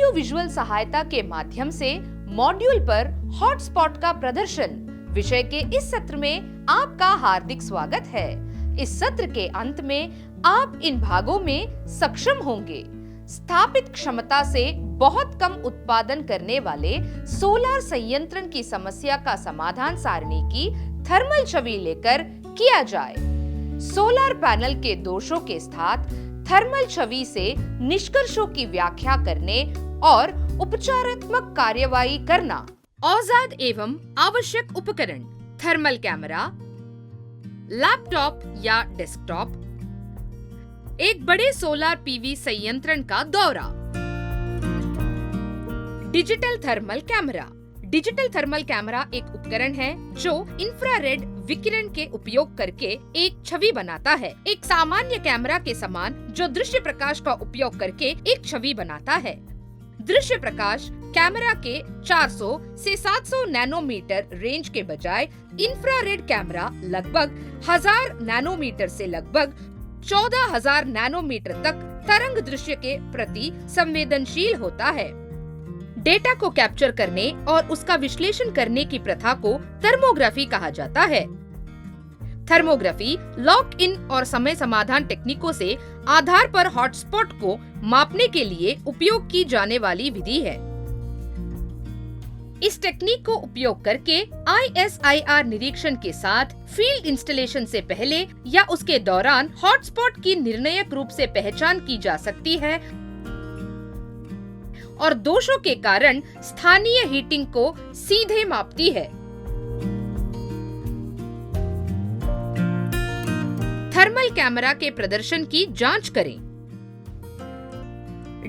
Audio visual सहायता के माध्यम से मॉड्यूल पर हॉटस्पॉट का प्रदर्शन विषय के इस सत्र में आपका हार्दिक स्वागत है। इस सत्र के अंत में आप इन भागों में सक्षम होंगे। स्थापित क्षमता से बहुत कम उत्पादन करने वाले सोलर संयंत्रण की समस्या का समाधान सारणी की थर्मल छवि लेकर किया जाए। सोलर पैनल के दोषों के साथ थर्मल छवि से निष्कर्षों की व्याख्या करने और उपचारात्मक कार्यवाही करना। औजाद एवं आवश्यक उपकरण: थर्मल कैमरा, लैपटॉप या डेस्कटॉप, एक बड़े सोलर पीवी संयंत्रण का दौरा। Digital thermal camera. Digital thermal camera एक उपकरण है जो इंफ्रारेड विकिरण के उपयोग करके एक छवि बनाता है। एक सामान्य कैमरा के समान जो दृश्य प्रकाश का उपयोग करके एक छवि बनाता है। दृश्य प्रकाश कैमरा के 400 से 700 नैनोमीटर रेंज के बजाय इंफ्रारेड कैमरा लगभग 1000 नैनोमीटर से लगभग 14000 नैनोमीटर तक तरंग दृश्य के प्रति संवेदनशील होता है। डेटा को कैप्चर करने और उसका विश्लेषण करने की प्रथा को थर्मोग्राफी कहा जाता है। थर्मोग्राफी लॉक इन और समय समाधान टेक्निकों से आधार पर हॉटस्पॉट को मापने के लिए उपयोग की जाने वाली विधि है। इस टेक्निक को उपयोग करके ISIR निरीक्षण के साथ फील्ड इंस्टॉलेशन से पहले या उसके दौरान हॉटस्पॉट की निर्णायक रूप से पहचान की जा सकती है और दोषों के कारण स्थानीय हीटिंग को सीधे मापती है। थर्मल कैमरा के प्रदर्शन की जांच करें।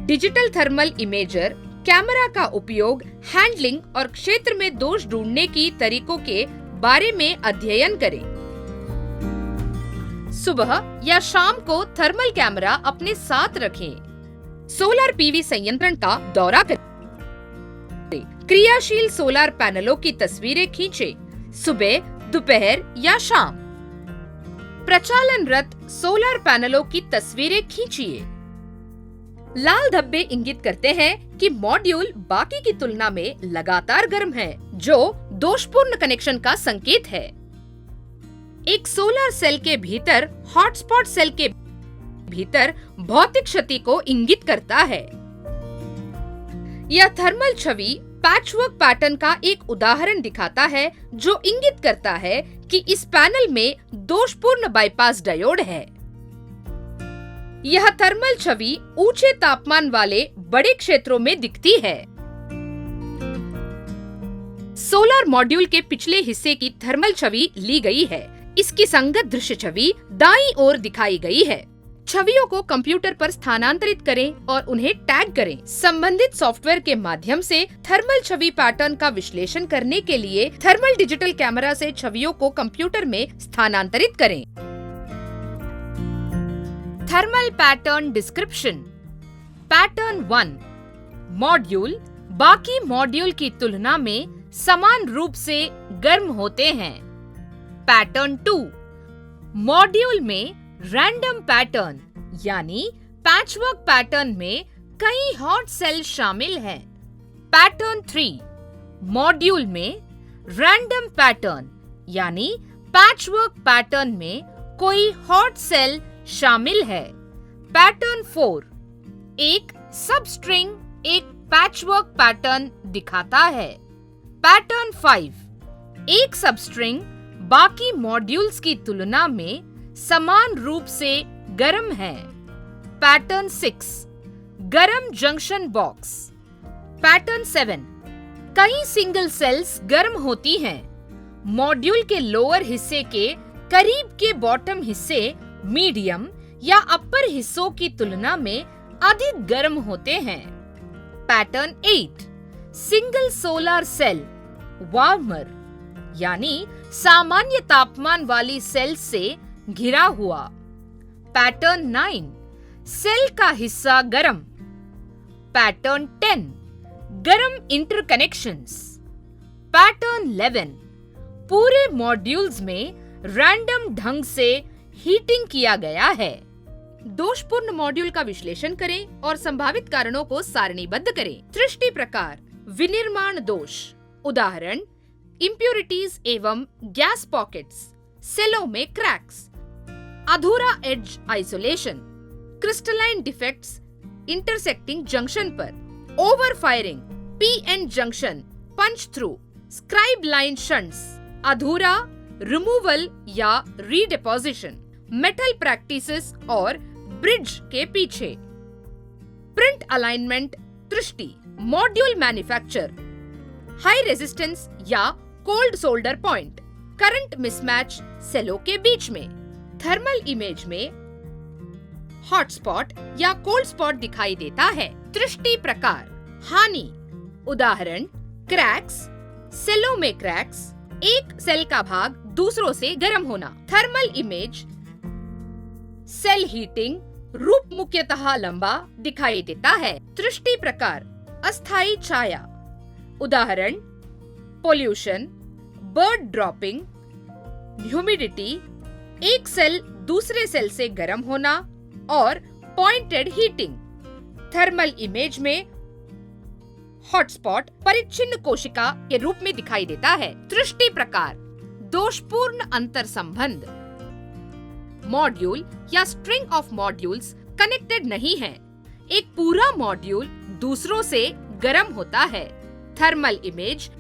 डिजिटल थर्मल इमेजर कैमरा का उपयोग हैंडलिंग और क्षेत्र में दोष ढूंढने की तरीकों के बारे में अध्ययन करें। सुबह या शाम को थर्मल कैमरा अपने साथ रखें। सोलर पीवी संयंत्रण का दौरा करें। क्रियाशील सोलर पैनलों की तस्वीरें खींचें। सुबह, दोपहर या शाम। प्रचालनरत सोलर पैनलों की तस्वीरें खींचिए। लाल धब्बे इंगित करते हैं कि मॉड्यूल बाकी की तुलना में लगातार गर्म है, जो दोषपूर्ण कनेक्शन का संकेत है। एक सोलर सेल के भीतर हॉटस्पॉट सेल के भीतर भौतिक क्षति को इंगित करता है। यह थर्मल छवि पैचवर्क पैटर्न का एक उदाहरण दिखाता है जो इंगित करता है कि इस पैनल में दोषपूर्ण बाईपास डायोड है। यह थर्मल छवि ऊंचे तापमान वाले बड़े क्षेत्रों में दिखती है। सोलर मॉड्यूल के पिछले हिस्से की थर्मल छवि ली गई है। इसकी संगत दृश्य छवि दाईं ओर दिखाई गई है। छवियों को कंप्यूटर पर स्थानांतरित करें और उन्हें टैग करें। संबंधित सॉफ्टवेयर के माध्यम से थर्मल छवि पैटर्न का विश्लेषण करने के लिए थर्मल डिजिटल कैमरा से छवियों को कंप्यूटर में स्थानांतरित करें। Thermal pattern description. Pattern 1, module बाकी मॉड्यूल की तुलना में समान रूप से गर्म होते हैं। पैटर्न 2, मॉड्यूल में रैंडम पैटर्न यानी पैचवर्क पैटर्न में कई हॉट सेल शामिल हैं। पैटर्न 3, मॉड्यूल में रैंडम पैटर्न यानी पैचवर्क पैटर्न में कोई हॉट सेल शामिल है। पैटर्न 4, एक सबस्ट्रिंग एक पैचवर्क पैटर्न दिखाता है। पैटर्न 5, एक सबस्ट्रिंग बाकी मॉड्यूल्स की तुलना में समान रूप से गर्म है। पैटर्न 6, गर्म जंक्शन बॉक्स। पैटर्न 7, कई सिंगल सेल्स गर्म होती हैं। मॉड्यूल के लोअर हिस्से के करीब के बॉटम हिस्से मीडियम या अपर हिस्सों की तुलना में अधिक गर्म होते हैं। Pattern 8, single solar cell warmer यानी सामान्य तापमान वाली सेल से घिरा हुआ। पैटर्न 9, सेल का हिस्सा गर्म। पैटर्न 10, गर्म इंटरकनेक्शंस। पैटर्न 11, पूरे मॉड्यूल्स में रैंडम ढंग से हीटिंग किया गया है। दोषपूर्ण मॉड्यूल का विश्लेषण करें और संभावित कारणों को सारणीबद्ध करें। त्रुटि प्रकार, विनिर्माण दोष, उदाहरण इम्प्यूरिटीज एवं गैस पॉकेट्स, सेलों में क्रैक्स, अधूरा edge isolation, crystalline defects intersecting junction पर, over firing, P N junction, punch through, scribe line shunts, अधूरा रिमूवल या रीडिपोजिशन, मेटल प्रैक्टिसेस और ब्रिज के पीछे, प्रिंट अलाइनमेंट त्रुटि, मॉड्यूल मैन्युफैक्चर, हाई रेजिस्टेंस या cold solder point, current mismatch सेलों के बीच में, थर्मल इमेज में हॉटस्पॉट या कोल्ड स्पॉट दिखाई देता है। त्रुटि प्रकार, हानि, उदाहरण क्रैक्स, सेलों में क्रैक्स, एक सेल का भाग दूसरों से गर्म होना, थर्मल इमेज, सेल हीटिंग, रूप मुख्यतः लंबा दिखाई देता है। त्रुटि प्रकार, अस्थायी छाया, उदाहरण पोल्यूशन, बर्ड ड्रॉपिंग, ह्यूमिडिटी, एक सेल दूसरे सेल से गर्म होना और पॉइंटेड हीटिंग, थर्मल इमेज में हॉटस्पॉट परिच्छिन्न कोशिका के रूप में दिखाई देता है। त्रुटि प्रकार, दोषपूर्ण अंतर संबंध, मॉड्यूल या स्ट्रिंग ऑफ मॉड्यूल्स कनेक्टेड नहीं है, एक पूरा मॉड्यूल दूसरों से गर्म होता है। थर्मल इमेज,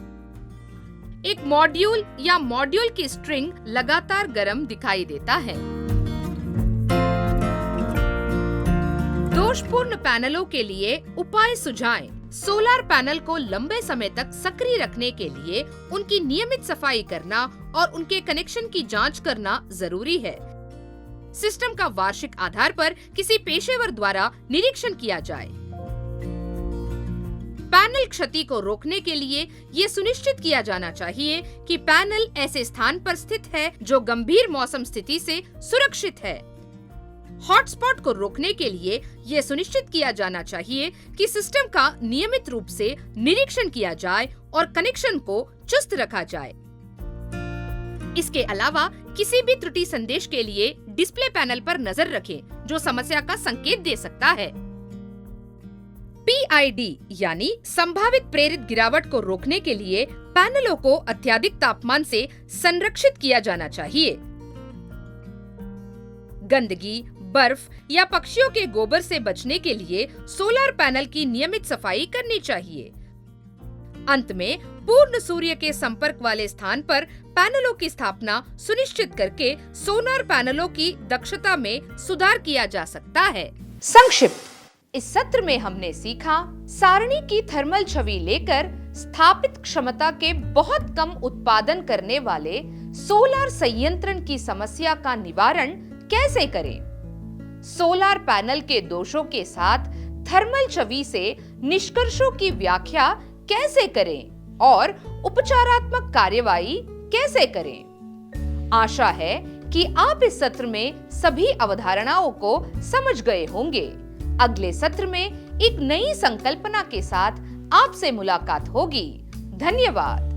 एक मॉड्यूल या मॉड्यूल की स्ट्रिंग लगातार गर्म दिखाई देता है। दोषपूर्ण पैनलों के लिए उपाय सुझाएं। सोलर पैनल को लंबे समय तक सक्रिय रखने के लिए उनकी नियमित सफाई करना और उनके कनेक्शन की जांच करना जरूरी है। सिस्टम का वार्षिक आधार पर किसी पेशेवर द्वारा निरीक्षण किया जाए। पैनल क्षति को रोकने के लिए ये सुनिश्चित किया जाना चाहिए कि पैनल ऐसे स्थान पर स्थित है जो गंभीर मौसम स्थिति से सुरक्षित है। हॉटस्पॉट को रोकने के लिए ये सुनिश्चित किया जाना चाहिए कि सिस्टम का नियमित रूप से निरीक्षण किया जाए और कनेक्शन को चुस्त रखा जाए। इसके अलावा किसी भी त्रुटि संदेश के लिए डिस्प्ले पैनल पर नजर रखें जो समस्या का संकेत दे सकता है। PID यानी संभावित प्रेरित गिरावट को रोकने के लिए पैनलों को अत्यधिक तापमान से संरक्षित किया जाना चाहिए। गंदगी, बर्फ या पक्षियों के गोबर से बचने के लिए सोलर पैनल की नियमित सफाई करनी चाहिए। अंत में पूर्ण सूर्य के संपर्क वाले स्थान पर पैनलों की स्थापना सुनिश्चित करके सोलर पैनलों की दक्षता में सुधार किया जा सकता है। संक्षिप्त, इस सत्र में हमने सीखा सारणी की थर्मल छवि लेकर स्थापित क्षमता के बहुत कम उत्पादन करने वाले सोलर संयंत्रण की समस्या का निवारण कैसे करें। सोलर पैनल के दोषों के साथ थर्मल छवि से निष्कर्षों की व्याख्या कैसे करें और उपचारात्मक कार्यवाही कैसे करें। आशा है कि आप इस सत्र में सभी अवधारणाओं को समझ गए होंगे। अगले सत्र में एक नई संकल्पना के साथ आपसे मुलाकात होगी। धन्यवाद।